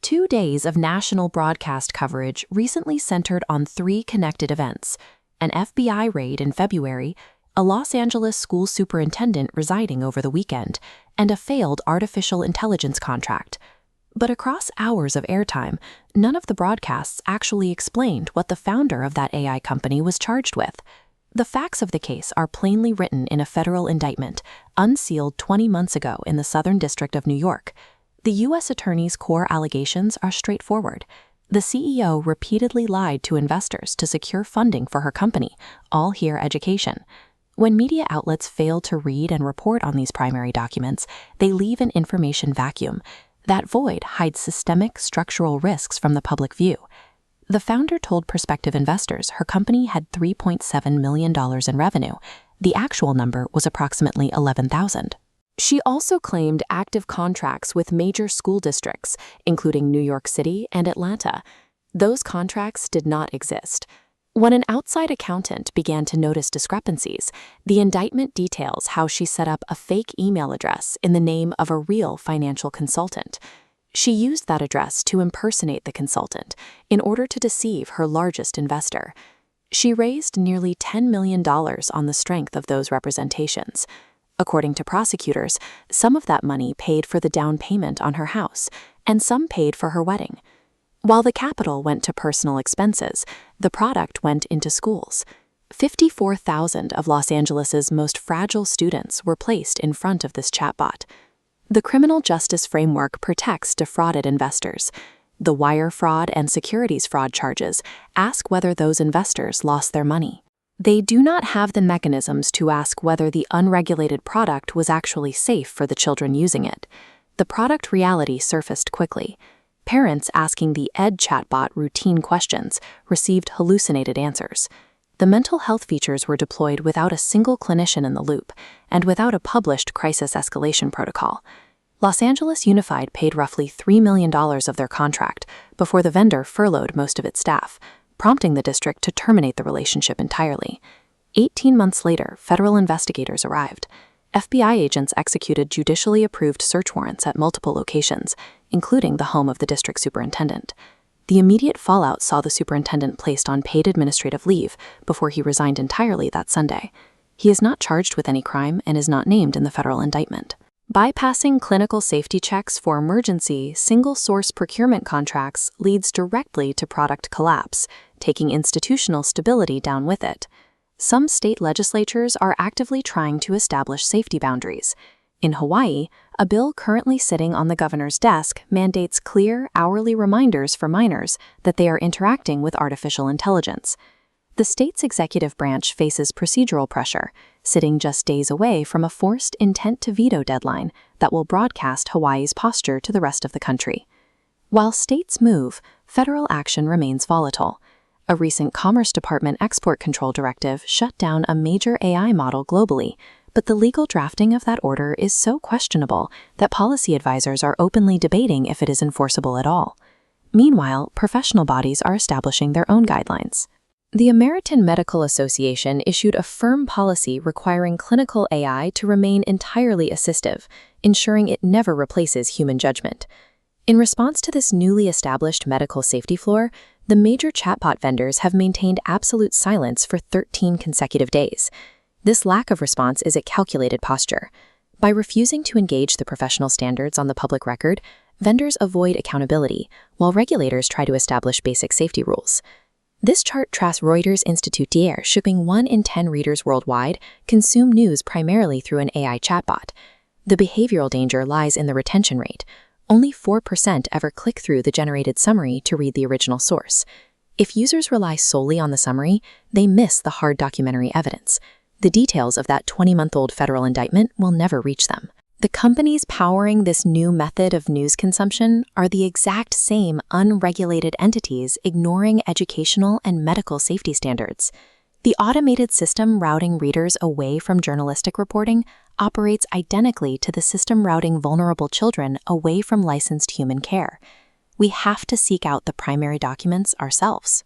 2 days of national broadcast coverage recently centered on 3 connected events: an FBI raid in February, a Los Angeles school superintendent resigning over the weekend, and a failed artificial intelligence contract. But across hours of airtime, none of the broadcasts actually explained what the founder of that AI company was charged with. The facts of the case are plainly written in a federal indictment, unsealed 20 months ago in the Southern District of New York. The U.S. Attorney's core allegations are straightforward. The CEO repeatedly lied to investors to secure funding for her company, All Here Education. When media outlets fail to read and report on these primary documents, they leave an information vacuum. That void hides systemic, structural risks from the public view. The founder told prospective investors her company had $3.7 million in revenue. The actual number was approximately $11,000. She also claimed active contracts with major school districts, including New York City and Atlanta. Those contracts did not exist. When an outside accountant began to notice discrepancies, the indictment details how she set up a fake email address in the name of a real financial consultant. She used that address to impersonate the consultant in order to deceive her largest investor. She raised nearly $10 million on the strength of those representations. According to prosecutors, some of that money paid for the down payment on her house, and some paid for her wedding. While the capital went to personal expenses, the product went into schools. 54,000 of Los Angeles's most fragile students were placed in front of this chatbot. The criminal justice framework protects defrauded investors. The wire fraud and securities fraud charges ask whether those investors lost their money. They do not have the mechanisms to ask whether the unregulated product was actually safe for the children using it. The product reality surfaced quickly. Parents asking the Ed chatbot routine questions received hallucinated answers. The mental health features were deployed without a single clinician in the loop and without a published crisis escalation protocol. Los Angeles Unified paid roughly $3 million of their contract before the vendor furloughed most of its staff, prompting the district to terminate the relationship entirely. 18 months later, federal investigators arrived. FBI agents executed judicially approved search warrants at multiple locations, including the home of the district superintendent. The immediate fallout saw the superintendent placed on paid administrative leave before he resigned entirely that Sunday. He is not charged with any crime and is not named in the federal indictment. Bypassing clinical safety checks for emergency, single-source procurement contracts leads directly to product collapse, taking institutional stability down with it. Some state legislatures are actively trying to establish safety boundaries. In Hawaii, a bill currently sitting on the governor's desk mandates clear, hourly reminders for minors that they are interacting with artificial intelligence. The state's executive branch faces procedural pressure, sitting just days away from a forced intent-to-veto deadline that will broadcast Hawaii's posture to the rest of the country. While states move, federal action remains volatile. A recent Commerce Department export control directive shut down a major AI model globally, but the legal drafting of that order is so questionable that policy advisors are openly debating if it is enforceable at all. Meanwhile, professional bodies are establishing their own guidelines. The American Medical Association issued a firm policy requiring clinical AI to remain entirely assistive, ensuring it never replaces human judgment. In response to this newly established medical safety floor, the major chatbot vendors have maintained absolute silence for 13 consecutive days. This lack of response is a calculated posture. By refusing to engage the professional standards on the public record, vendors avoid accountability, while regulators try to establish basic safety rules. This chart tracks Reuters Institute d'Air shipping 1 in 10 readers worldwide consume news primarily through an AI chatbot. The behavioral danger lies in the retention rate. Only 4% ever click through the generated summary to read the original source. If users rely solely on the summary, they miss the hard documentary evidence. The details of that 20-month-old federal indictment will never reach them. The companies powering this new method of news consumption are the exact same unregulated entities ignoring educational and medical safety standards. The automated system routing readers away from journalistic reporting operates identically to the system routing vulnerable children away from licensed human care. We have to seek out the primary documents ourselves.